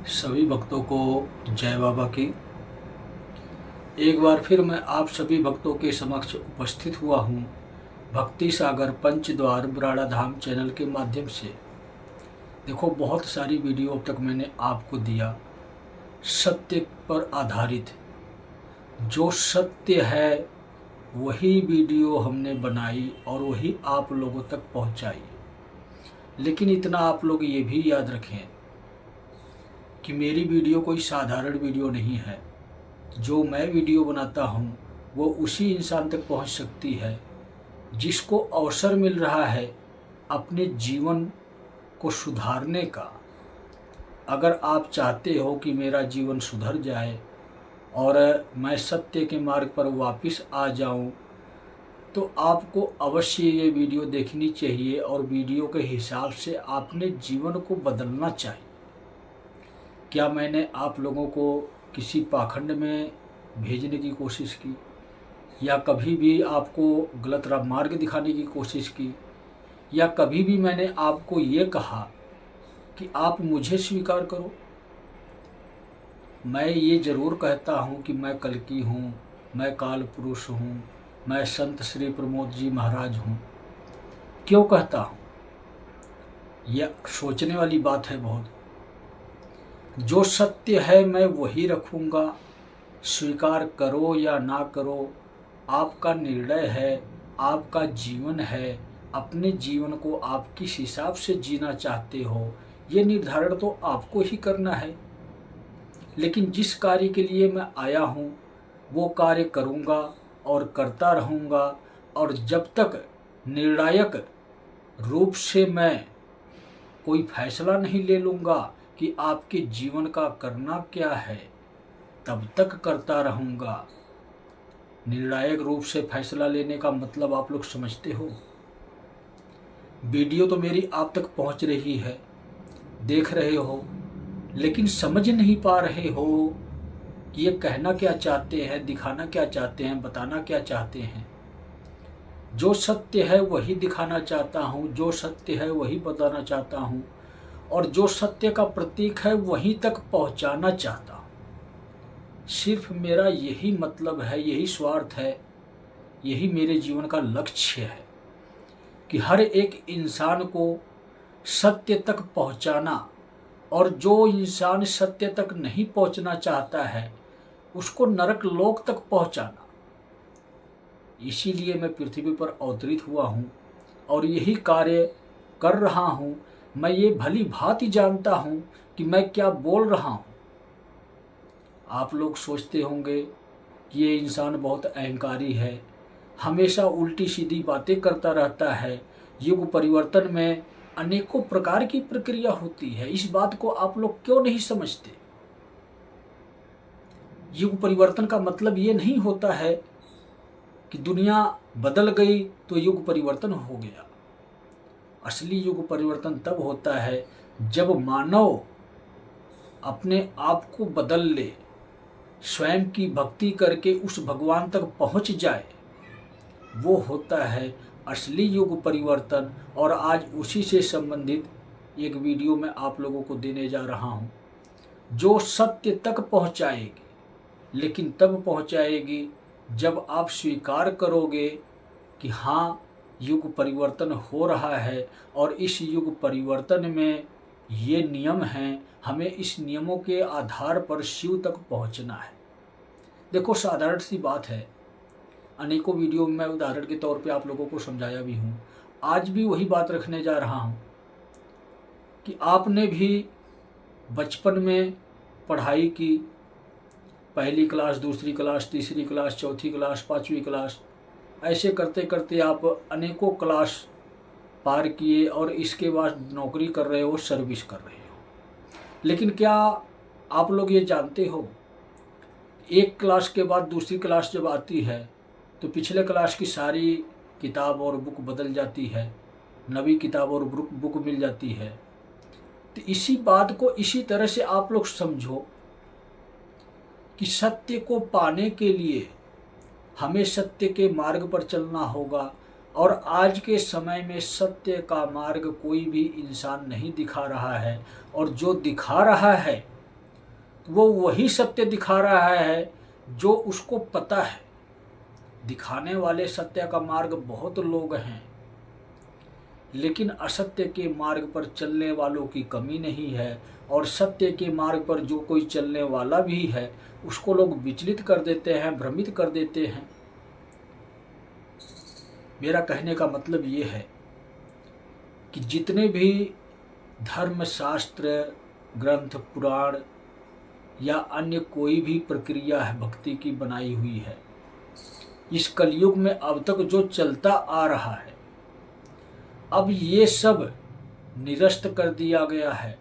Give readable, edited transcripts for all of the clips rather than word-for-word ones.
सभी भक्तों को जय बाबा की। एक बार फिर मैं आप सभी भक्तों के समक्ष उपस्थित हुआ हूँ भक्ति सागर पंचद्वार बराड़ा धाम चैनल के माध्यम से। देखो, बहुत सारी वीडियो अब तक मैंने आपको दिया सत्य पर आधारित। जो सत्य है वही वीडियो हमने बनाई और वही आप लोगों तक पहुँचाई। लेकिन इतना आप लोग ये भी याद रखें कि मेरी वीडियो कोई साधारण वीडियो नहीं है। जो मैं वीडियो बनाता हूँ वो उसी इंसान तक पहुँच सकती है जिसको अवसर मिल रहा है अपने जीवन को सुधारने का। अगर आप चाहते हो कि मेरा जीवन सुधर जाए और मैं सत्य के मार्ग पर वापस आ जाऊं, तो आपको अवश्य ये वीडियो देखनी चाहिए और वीडियो के हिसाब से आपने जीवन को बदलना चाहिए। क्या मैंने आप लोगों को किसी पाखंड में भेजने की कोशिश की या कभी भी आपको गलत मार्ग दिखाने की कोशिश की, या कभी भी मैंने आपको ये कहा कि आप मुझे स्वीकार करो? मैं ये ज़रूर कहता हूँ कि मैं कल्कि हूँ, मैं काल पुरुष हूँ, मैं संत श्री प्रमोद जी महाराज हूँ। क्यों कहता हूँ? यह सोचने वाली बात है बहुत। जो सत्य है मैं वही रखूँगा, स्वीकार करो या ना करो आपका निर्णय है, आपका जीवन है। अपने जीवन को आप किस हिसाब से जीना चाहते हो ये निर्धारण तो आपको ही करना है। लेकिन जिस कार्य के लिए मैं आया हूँ वो कार्य करूँगा और करता रहूँगा। और जब तक निर्णायक रूप से मैं कोई फैसला नहीं ले लूँगा कि आपके जीवन का करना क्या है, तब तक करता रहूँगा। निर्णायक रूप से फैसला लेने का मतलब आप लोग समझते हो? वीडियो तो मेरी आप तक पहुंच रही है, देख रहे हो, लेकिन समझ नहीं पा रहे हो कि ये कहना क्या चाहते हैं, दिखाना क्या चाहते हैं, बताना क्या चाहते हैं। जो सत्य है वही दिखाना चाहता हूँ, जो सत्य है वही बताना चाहता हूँ, और जो सत्य का प्रतीक है वहीं तक पहुँचाना चाहता हूँ। सिर्फ मेरा यही मतलब है, यही स्वार्थ है, यही मेरे जीवन का लक्ष्य है कि हर एक इंसान को सत्य तक पहुंचाना, और जो इंसान सत्य तक नहीं पहुंचना चाहता है उसको नरक लोक तक पहुंचाना। इसीलिए मैं पृथ्वी पर अवतरित हुआ हूं और यही कार्य कर रहा हूं। मैं ये भली भांति जानता हूं कि मैं क्या बोल रहा हूं। आप लोग सोचते होंगे कि ये इंसान बहुत अहंकारी है, हमेशा उल्टी सीधी बातें करता रहता है। युग परिवर्तन में अनेकों प्रकार की प्रक्रिया होती है, इस बात को आप लोग क्यों नहीं समझते? युग परिवर्तन का मतलब ये नहीं होता है कि दुनिया बदल गई तो युग परिवर्तन हो गया। असली युग परिवर्तन तब होता है जब मानव अपने आप को बदल ले, स्वयं की भक्ति करके उस भगवान तक पहुंच जाए। वो होता है असली युग परिवर्तन। और आज उसी से संबंधित एक वीडियो मैं आप लोगों को देने जा रहा हूं, जो सत्य तक पहुंचाएगी। लेकिन तब पहुंचाएगी जब आप स्वीकार करोगे कि हाँ, युग परिवर्तन हो रहा है और इस युग परिवर्तन में ये नियम हैं, हमें इस नियमों के आधार पर शिव तक पहुंचना है। देखो, साधारण सी बात है, अनेकों वीडियो में मैं उदाहरण के तौर पे आप लोगों को समझाया भी हूँ। आज भी वही बात रखने जा रहा हूँ कि आपने भी बचपन में पढ़ाई की, पहली क्लास, दूसरी क्लास, तीसरी क्लास, चौथी क्लास, पाँचवीं क्लास, ऐसे करते करते आप अनेकों क्लास पार किए और इसके बाद नौकरी कर रहे हो, सर्विस कर रहे हो। लेकिन क्या आप लोग ये जानते हो, एक क्लास के बाद दूसरी क्लास जब आती है तो पिछले क्लास की सारी किताब और बुक बदल जाती है, नवी किताब और बुक मिल जाती है। तो इसी बात को इसी तरह से आप लोग समझो कि सत्य को पाने के लिए हमें सत्य के मार्ग पर चलना होगा। और आज के समय में सत्य का मार्ग कोई भी इंसान नहीं दिखा रहा है, और जो दिखा रहा है वो वही सत्य दिखा रहा है जो उसको पता है। दिखाने वाले सत्य का मार्ग बहुत लोग हैं, लेकिन असत्य के मार्ग पर चलने वालों की कमी नहीं है। और सत्य के मार्ग पर जो कोई चलने वाला भी है उसको लोग विचलित कर देते हैं, भ्रमित कर देते हैं। मेरा कहने का मतलब ये है कि जितने भी धर्म शास्त्र ग्रंथ पुराण या अन्य कोई भी प्रक्रिया है भक्ति की बनाई हुई है, इस कलयुग में अब तक जो चलता आ रहा है, अब ये सब निरस्त कर दिया गया है।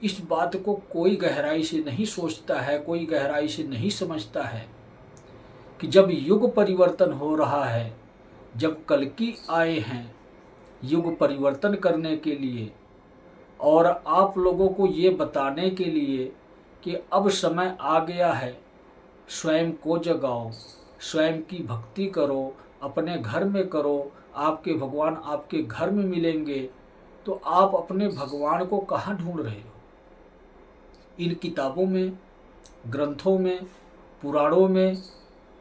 इस बात को कोई गहराई से नहीं सोचता है, कोई गहराई से नहीं समझता है कि जब युग परिवर्तन हो रहा है, जब कल्कि आए हैं युग परिवर्तन करने के लिए और आप लोगों को ये बताने के लिए कि अब समय आ गया है, स्वयं को जगाओ, स्वयं की भक्ति करो, अपने घर में करो, आपके भगवान आपके घर में मिलेंगे। तो आप अपने भगवान को कहाँ ढूंढ रहे हो? इन किताबों में, ग्रंथों में, पुराणों में,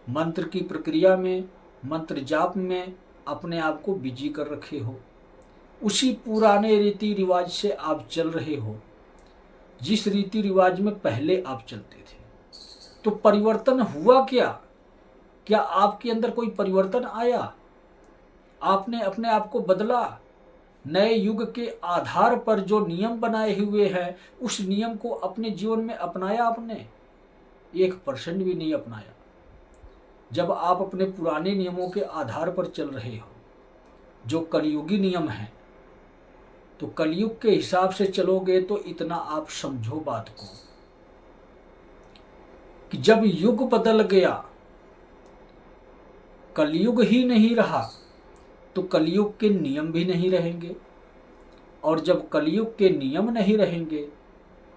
मंत्र की प्रक्रिया में, मंत्र जाप में अपने आप को बिजी कर रखे हो। उसी पुराने रीति रिवाज से आप चल रहे हो जिस रीति रिवाज में पहले आप चलते थे। तो परिवर्तन हुआ क्या? क्या आपके अंदर कोई परिवर्तन आया? आपने अपने आप को बदला? नए युग के आधार पर जो नियम बनाए हुए हैं उस नियम को अपने जीवन में अपनाया आपने? 1% भी नहीं अपनाया। जब आप अपने पुराने नियमों के आधार पर चल रहे हो जो कलयुगी नियम है, तो कलयुग के हिसाब से चलोगे तो इतना आप समझो बात को कि जब युग बदल गया, कलयुग ही नहीं रहा, तो कलयुग के नियम भी नहीं रहेंगे। और जब कलयुग के नियम नहीं रहेंगे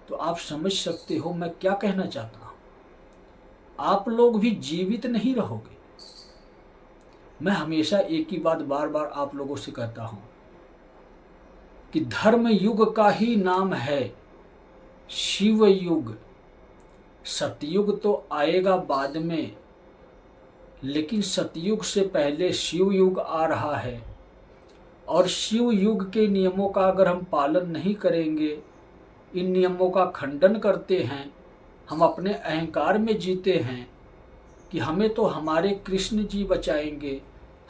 तो आप समझ सकते हो मैं क्या कहना चाहता हूं। आप लोग भी जीवित नहीं रहोगे। मैं हमेशा एक ही बात बार बार आप लोगों से कहता हूं कि धर्म युग का ही नाम है शिव युग। सतयुग तो आएगा बाद में, लेकिन सतयुग से पहले शिव युग आ रहा है। और शिव युग के नियमों का अगर हम पालन नहीं करेंगे, इन नियमों का खंडन करते हैं, हम अपने अहंकार में जीते हैं कि हमें तो हमारे कृष्ण जी बचाएंगे,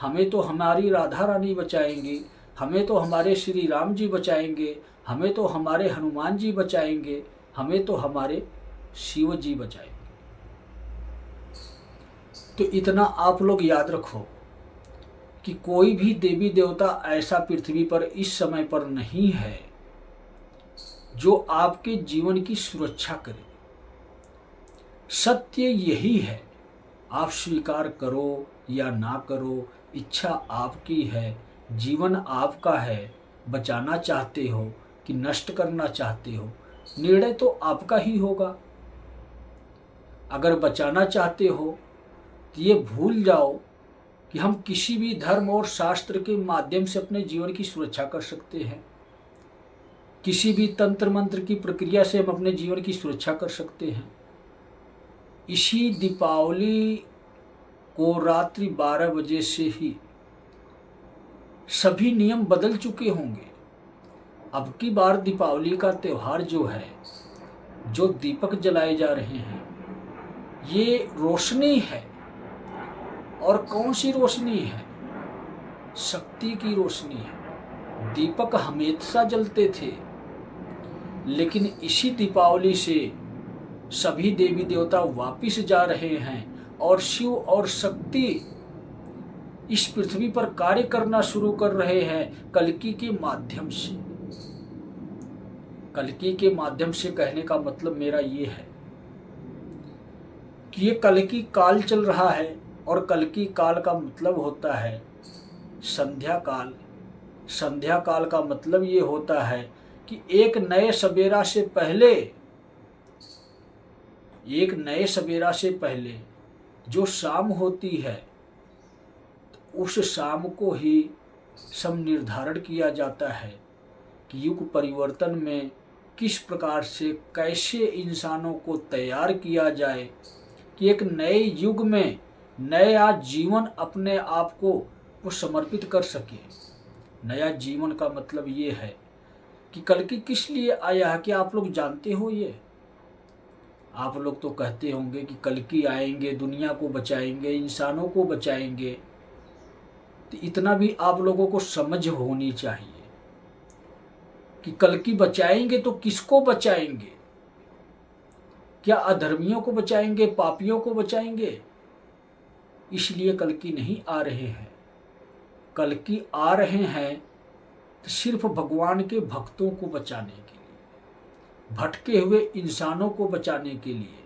हमें तो हमारी राधा रानी बचाएंगी, हमें तो हमारे श्री राम जी बचाएंगे, हमें तो हमारे हनुमान जी बचाएंगे, हमें तो हमारे शिव जी बचाएंगे। तो इतना आप लोग याद रखो कि कोई भी देवी देवता ऐसा पृथ्वी पर इस समय पर नहीं है जो आपके जीवन की सुरक्षा करे। सत्य यही है, आप स्वीकार करो या ना करो, इच्छा आपकी है, जीवन आपका है। बचाना चाहते हो कि नष्ट करना चाहते हो, निर्णय तो आपका ही होगा। अगर बचाना चाहते हो तो ये भूल जाओ कि हम किसी भी धर्म और शास्त्र के माध्यम से अपने जीवन की सुरक्षा कर सकते हैं। किसी भी तंत्र मंत्र की प्रक्रिया से हम अपने जीवन की सुरक्षा कर सकते हैं। इसी दीपावली को रात्रि 12 बजे से ही सभी नियम बदल चुके होंगे। अब की बार दीपावली का त्यौहार जो है, जो दीपक जलाए जा रहे हैं, ये रोशनी है। और कौन सी रोशनी है? शक्ति की रोशनी है। दीपक हमेशा जलते थे, लेकिन इसी दीपावली से सभी देवी देवता वापिस जा रहे हैं और शिव और शक्ति इस पृथ्वी पर कार्य करना शुरू कर रहे हैं कल्कि के माध्यम से। कल्कि के माध्यम से कहने का मतलब मेरा ये है कि ये कल्कि काल चल रहा है, और कल्कि काल का मतलब होता है संध्या काल। संध्या काल का मतलब ये होता है कि एक नए सवेरा से पहले जो शाम होती है, उस शाम को ही सम निर्धारण किया जाता है कि युग परिवर्तन में किस प्रकार से कैसे इंसानों को तैयार किया जाए कि एक नए युग में नया जीवन अपने आप को वो समर्पित कर सके। नया जीवन का मतलब ये है कि कल्कि किस लिए आया है, कि आप लोग जानते हो? ये आप लोग तो कहते होंगे कि कल्कि आएंगे, दुनिया को बचाएंगे, इंसानों को बचाएंगे। तो इतना भी आप लोगों को समझ होनी चाहिए कि कल्कि बचाएंगे तो किसको बचाएंगे? क्या अधर्मियों को बचाएंगे, पापियों को बचाएंगे? इसलिए कल्कि नहीं आ रहे हैं। कल्कि आ रहे हैं तो सिर्फ भगवान के भक्तों को बचाने के लिए, भटके हुए इंसानों को बचाने के लिए,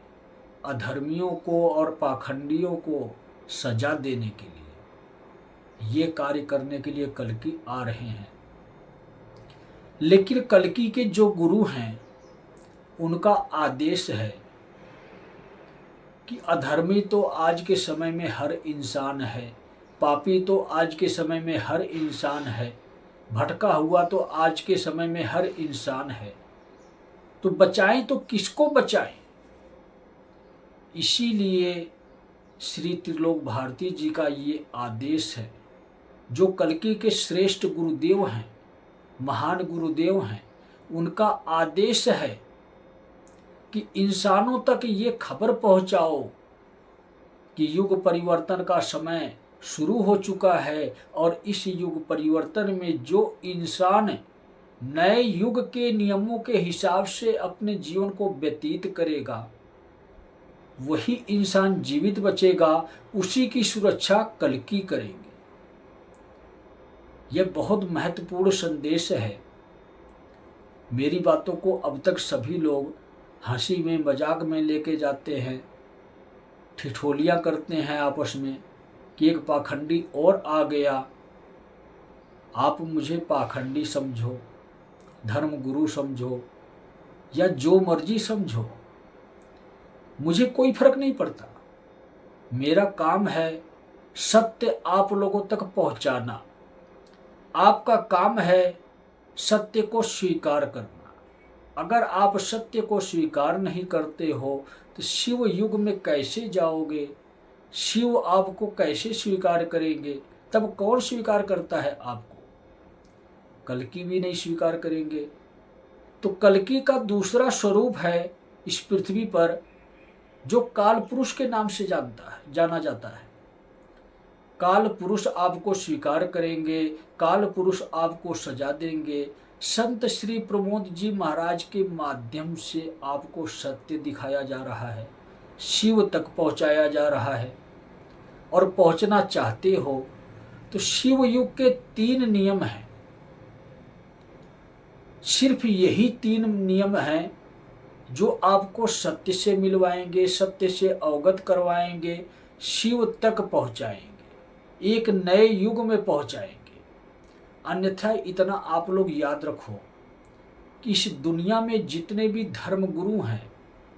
अधर्मियों को और पाखंडियों को सजा देने के लिए, ये कार्य करने के लिए कल्कि आ रहे हैं। लेकिन कल्कि के जो गुरु हैं उनका आदेश है कि अधर्मी तो आज के समय में हर इंसान है, पापी तो आज के समय में हर इंसान है, भटका हुआ तो आज के समय में हर इंसान है। तो बचाएं तो किसको बचाएं? इसीलिए श्री त्रिलोक भारती जी का ये आदेश है, जो कल्कि के श्रेष्ठ गुरुदेव हैं, महान गुरुदेव हैं, उनका आदेश है कि इंसानों तक ये खबर पहुंचाओ कि युग परिवर्तन का समय शुरू हो चुका है और इस युग परिवर्तन में जो इंसान नए युग के नियमों के हिसाब से अपने जीवन को व्यतीत करेगा वही इंसान जीवित बचेगा, उसी की सुरक्षा कल्कि करेंगे। यह बहुत महत्वपूर्ण संदेश है। मेरी बातों को अब तक सभी लोग हंसी में मजाक में लेके जाते हैं, ठिठोलियाँ करते हैं आपस में कि एक पाखंडी और आ गया। आप मुझे पाखंडी समझो, धर्म गुरु समझो या जो मर्जी समझो, मुझे कोई फर्क नहीं पड़ता। मेरा काम है सत्य आप लोगों तक पहुंचाना। आपका काम है सत्य को स्वीकार करना। अगर आप सत्य को स्वीकार नहीं करते हो तो शिव युग में कैसे जाओगे? शिव आपको कैसे स्वीकार करेंगे? तब कौन स्वीकार करता है आपको? कल्कि भी नहीं स्वीकार करेंगे। तो कल्कि का दूसरा स्वरूप है इस पृथ्वी पर, जो काल पुरुष के नाम से जाना जाता है। काल पुरुष आपको स्वीकार करेंगे, काल पुरुष आपको सजा देंगे। संत श्री प्रमोद जी महाराज के माध्यम से आपको सत्य दिखाया जा रहा है, शिव तक पहुंचाया जा रहा है। और पहुंचना चाहते हो तो शिव युग के 3 नियम हैं। सिर्फ यही 3 नियम हैं जो आपको सत्य से मिलवाएंगे, सत्य से अवगत करवाएंगे, शिव तक पहुंचाएंगे, एक नए युग में पहुंचाएंगे। अन्यथा इतना आप लोग याद रखो कि इस दुनिया में जितने भी धर्म गुरु हैं,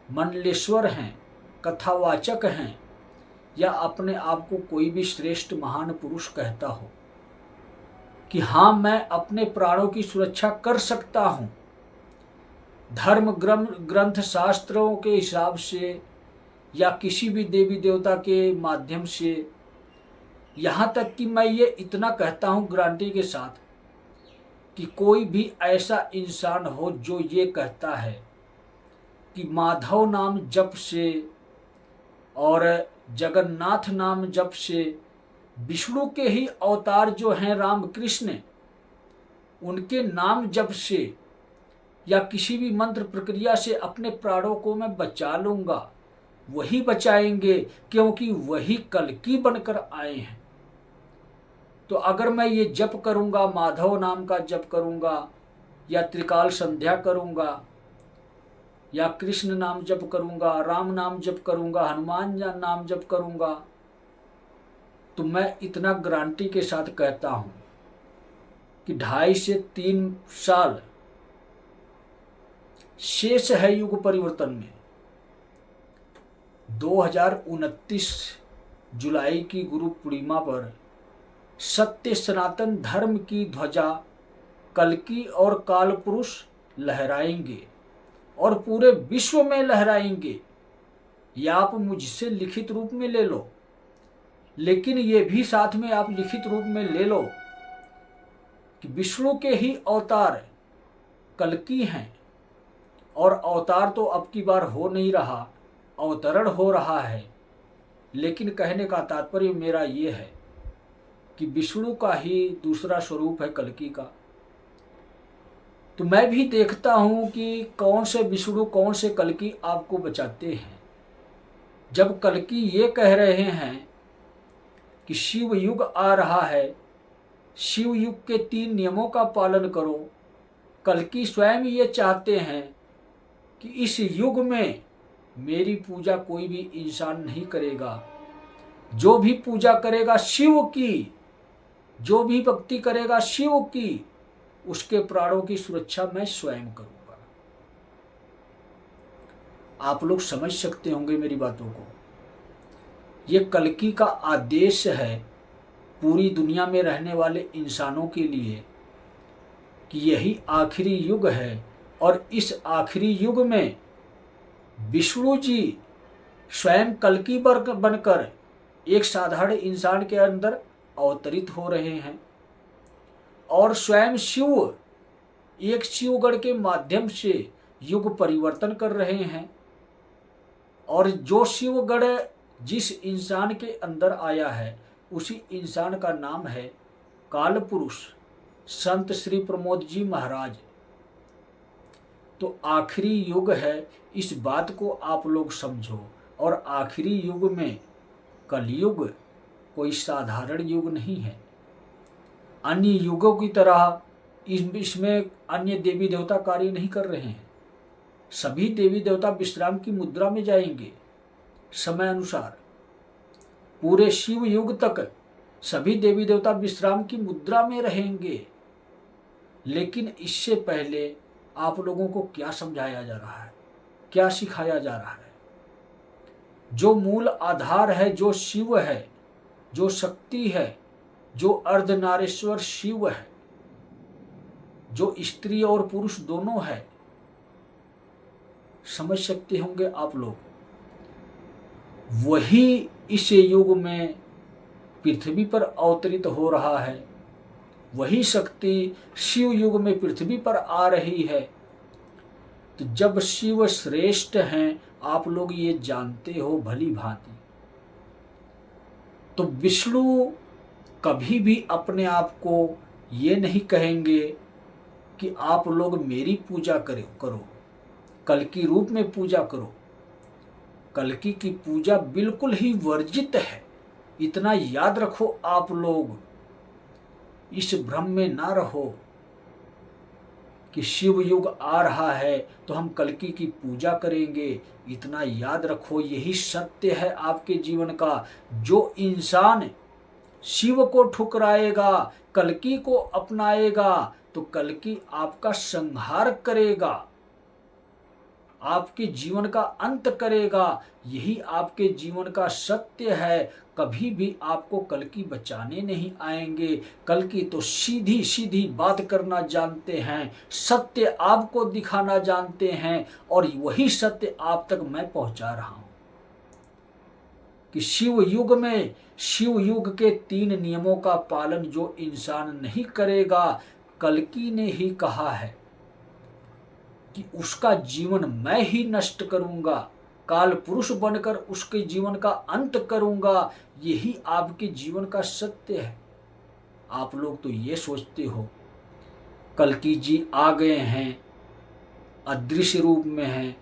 मंडलेश्वर हैं, कथावाचक हैं, या अपने आप को कोई भी श्रेष्ठ महान पुरुष कहता हो कि हाँ मैं अपने प्राणों की सुरक्षा कर सकता हूँ, धर्म ग्रंथ शास्त्रों के हिसाब से या किसी भी देवी देवता के माध्यम से, यहाँ तक कि मैं ये इतना कहता हूँ गारंटी के साथ कि कोई भी ऐसा इंसान हो जो ये कहता है कि माधव नाम जप से और जगन्नाथ नाम जप से, विष्णु के ही अवतार जो हैं राम कृष्ण, उनके नाम जप से या किसी भी मंत्र प्रक्रिया से अपने प्राणों को मैं बचा लूँगा, वही बचाएंगे, क्योंकि वही कल्कि बनकर आए हैं। तो अगर मैं ये जप करूँगा, माधव नाम का जप करूँगा या त्रिकाल संध्या करूँगा या कृष्ण नाम जप करूँगा, राम नाम जप करूँगा, हनुमान नाम जप करूँगा, तो मैं इतना गारंटी के साथ कहता हूँ कि 2.5 से 3 साल शेष है युग परिवर्तन में। 2029 जुलाई की गुरु पूर्णिमा पर सत्य सनातन धर्म की ध्वजा कल्कि और काल पुरुष लहराएंगे। और पूरे विश्व में लहराएंगे। या आप मुझसे लिखित रूप में ले लो, लेकिन ये भी साथ में आप लिखित रूप में ले लो कि विष्णु के ही अवतार कल्कि हैं, और अवतार तो अब की बार हो नहीं रहा, अवतरण हो रहा है। लेकिन कहने का तात्पर्य मेरा ये है कि विष्णु का ही दूसरा स्वरूप है कल्कि का। तो मैं भी देखता हूं कि कौन से विष्णु कौन से कल्कि आपको बचाते हैं। जब कल्कि ये कह रहे हैं कि शिव युग आ रहा है, शिव युग के 3 नियमों का पालन करो, कल्कि स्वयं ये चाहते हैं कि इस युग में मेरी पूजा कोई भी इंसान नहीं करेगा। जो भी पूजा करेगा शिव की, जो भी भक्ति करेगा शिव की, उसके प्राणों की सुरक्षा मैं स्वयं करूंगा। आप लोग समझ सकते होंगे मेरी बातों को। ये कल्कि का आदेश है पूरी दुनिया में रहने वाले इंसानों के लिए कि यही आखिरी युग है, और इस आखिरी युग में विष्णु जी स्वयं कल्कि बनकर एक साधारण इंसान के अंदर अवतरित हो रहे हैं, और स्वयं शिव एक शिवगढ़ के माध्यम से युग परिवर्तन कर रहे हैं। और जो शिवगढ़ जिस इंसान के अंदर आया है, उसी इंसान का नाम है काल पुरुष संत श्री प्रमोद जी महाराज। तो आखिरी युग है, इस बात को आप लोग समझो। और आखिरी युग में कलयुग कोई साधारण युग नहीं है। अन्य युगों की तरह इसमें अन्य देवी देवता कार्य नहीं कर रहे हैं। सभी देवी देवता विश्राम की मुद्रा में जाएंगे समय अनुसार। पूरे शिव युग तक सभी देवी देवता विश्राम की मुद्रा में रहेंगे। लेकिन इससे पहले आप लोगों को क्या समझाया जा रहा है, क्या सिखाया जा रहा है? जो मूल आधार है, जो शिव है, जो शक्ति है, जो अर्धनारीश्वर शिव है, जो स्त्री और पुरुष दोनों है, समझ सकते होंगे आप लोग। वही इस युग में पृथ्वी पर अवतरित हो रहा है। वही शक्ति शिव युग में पृथ्वी पर आ रही है। तो जब शिव श्रेष्ठ हैं, आप लोग ये जानते हो भली भांति, तो विष्णु कभी भी अपने आप को ये नहीं कहेंगे कि आप लोग मेरी पूजा करो, कल्कि रूप में पूजा करो। कल्कि की पूजा बिल्कुल ही वर्जित है। इतना याद रखो, आप लोग इस भ्रम में ना रहो कि शिव युग आ रहा है तो हम कल्कि की पूजा करेंगे। इतना याद रखो, यही सत्य है आपके जीवन का। जो इंसान शिव को ठुकराएगा, कल्कि को अपनाएगा, तो कल्कि आपका संहार करेगा, आपके जीवन का अंत करेगा। यही आपके जीवन का सत्य है। कभी भी आपको कल्कि बचाने नहीं आएंगे। कल्कि तो सीधी सीधी बात करना जानते हैं, सत्य आपको दिखाना जानते हैं, और वही सत्य आप तक मैं पहुंचा रहा हूं कि शिव युग में, शिव युग के 3 नियमों का पालन जो इंसान नहीं करेगा, कल्कि ने ही कहा है कि उसका जीवन मैं ही नष्ट करूंगा, काल पुरुष बनकर उसके जीवन का अंत करूंगा। यही आपके जीवन का सत्य है। आप लोग तो ये सोचते हो कल्कि जी आ गए हैं, अदृश्य रूप में हैं,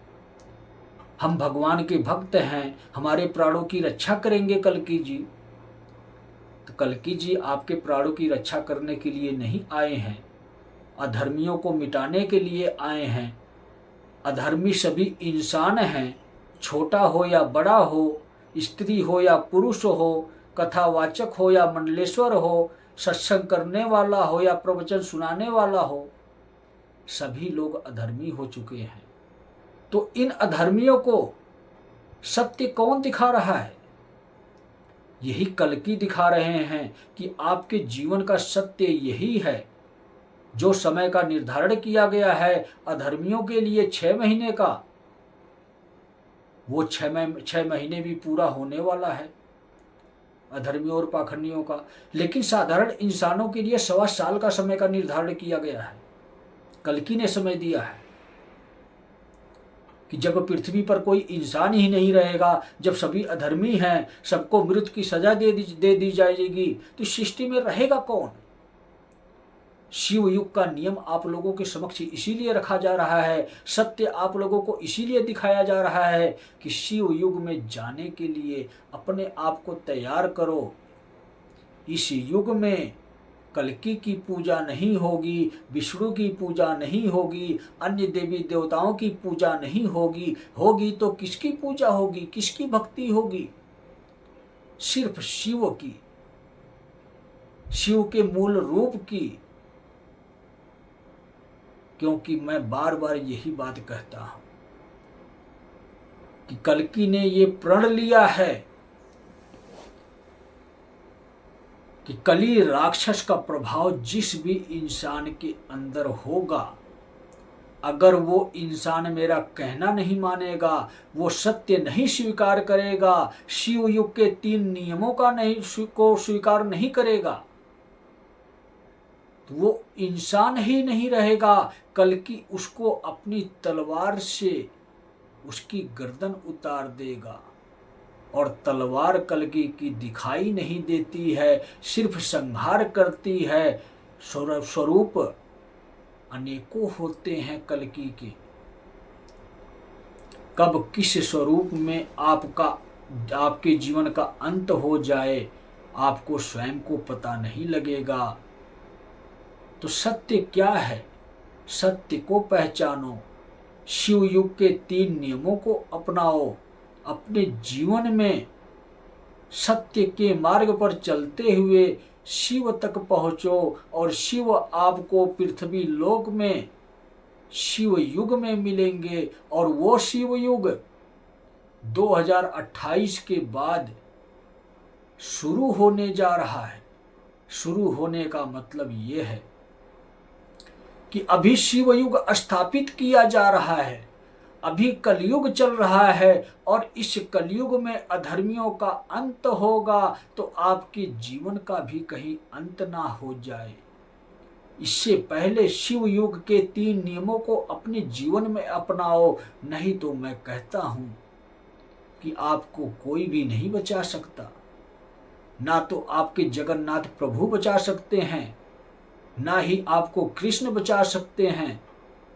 हम भगवान के भक्त हैं, हमारे प्राणों की रक्षा करेंगे कल्कि जी। तो कल्कि जी आपके प्राणों की रक्षा करने के लिए नहीं आए हैं, अधर्मियों को मिटाने के लिए आए हैं। अधर्मी सभी इंसान हैं, छोटा हो या बड़ा हो, स्त्री हो या पुरुष हो, कथावाचक हो या मंडलेश्वर हो, सत्संग करने वाला हो या प्रवचन सुनाने वाला हो, सभी लोग अधर्मी हो चुके हैं। तो इन अधर्मियों को सत्य कौन दिखा रहा है? यही कल्कि दिखा रहे हैं कि आपके जीवन का सत्य यही है। जो समय का निर्धारण किया गया है अधर्मियों के लिए 6 महीने का, वो 6 महीने भी पूरा होने वाला है अधर्मियों और पाखंडियों का। लेकिन साधारण इंसानों के लिए 1.25 साल का समय का निर्धारण किया गया है। कल्कि ने समय दिया है कि जब पृथ्वी पर कोई इंसान ही नहीं रहेगा, जब सभी अधर्मी हैं, सबको मृत्यु की सजा दे दी जाएगी, तो सृष्टि में रहेगा कौन। शिव युग का नियम आप लोगों के समक्ष इसीलिए रखा जा रहा है, सत्य आप लोगों को इसीलिए दिखाया जा रहा है कि शिव युग में जाने के लिए अपने आप को तैयार करो। इस युग में कल्कि की पूजा नहीं होगी, विष्णु की पूजा नहीं होगी, अन्य देवी देवताओं की पूजा नहीं होगी। होगी तो किसकी पूजा होगी, किसकी भक्ति होगी? सिर्फ शिव की, शिव के मूल रूप की। क्योंकि मैं बार बार यही बात कहता हूं कि कल्कि ने ये प्रण लिया है कि कली राक्षस का प्रभाव जिस भी इंसान के अंदर होगा, अगर वो इंसान मेरा कहना नहीं मानेगा, वो सत्य नहीं स्वीकार करेगा, शिव युग के 3 नियमों का को स्वीकार नहीं करेगा, तो वो इंसान ही नहीं रहेगा। कल्कि उसको अपनी तलवार से उसकी गर्दन उतार देगा। और तलवार कल्कि की दिखाई नहीं देती है, सिर्फ संहार करती है। स्वरूप अनेकों होते हैं कल्कि के। कब किस स्वरूप में आपके जीवन का अंत हो जाए, आपको स्वयं को पता नहीं लगेगा। तो सत्य क्या है, सत्य को पहचानो, शिव युग के 3 नियमों को अपनाओ, अपने जीवन में सत्य के मार्ग पर चलते हुए शिव तक पहुंचो। और शिव आपको पृथ्वी लोक में शिव युग में मिलेंगे। और वो शिव युग 2028 के बाद शुरू होने जा रहा है। शुरू होने का मतलब ये है कि अभी शिव युग स्थापित किया जा रहा है, अभी कलयुग चल रहा है। और इस कलयुग में अधर्मियों का अंत होगा, तो आपके जीवन का भी कहीं अंत ना हो जाए। इससे पहले शिव युग के 3 नियमों को अपने जीवन में अपनाओ, नहीं तो मैं कहता हूं कि आपको कोई भी नहीं बचा सकता। ना तो आपके जगन्नाथ प्रभु बचा सकते हैं, ना ही आपको कृष्ण बचा सकते हैं,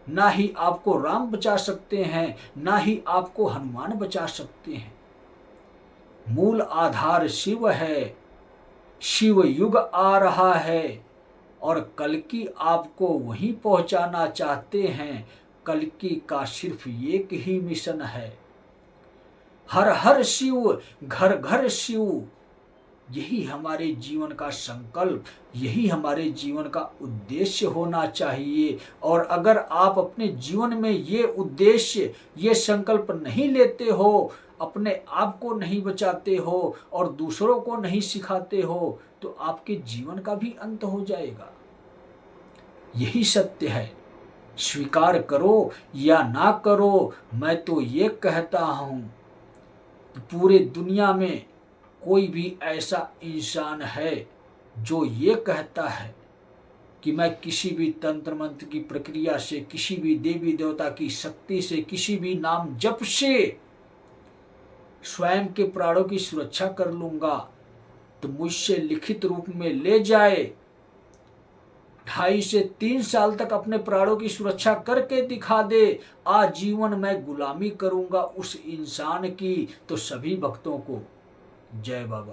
ना ही आपको राम बचा सकते हैं, ना ही आपको हनुमान बचा सकते हैं। मूल आधार शिव है। शिव युग आ रहा है और कल्कि आपको वहीं पहुंचाना चाहते हैं। कल्कि का सिर्फ एक ही मिशन है, हर हर शिव, घर घर शिव। यही हमारे जीवन का संकल्प, यही हमारे जीवन का उद्देश्य होना चाहिए। और अगर आप अपने जीवन में ये उद्देश्य, ये संकल्प नहीं लेते हो, अपने आप को नहीं बचाते हो और दूसरों को नहीं सिखाते हो, तो आपके जीवन का भी अंत हो जाएगा। यही सत्य है। स्वीकार करो या ना करो, मैं तो ये कहता हूं कि पूरे दुनिया में कोई भी ऐसा इंसान है जो ये कहता है कि मैं किसी भी तंत्र मंत्र की प्रक्रिया से, किसी भी देवी देवता की शक्ति से, किसी भी नाम जप से स्वयं के प्राणों की सुरक्षा कर लूंगा, तो मुझसे लिखित रूप में ले जाए। 2.5 से 3 साल तक अपने प्राणों की सुरक्षा करके दिखा दे, आजीवन मैं गुलामी करूंगा उस इंसान की। तो सभी भक्तों को जय बाबा।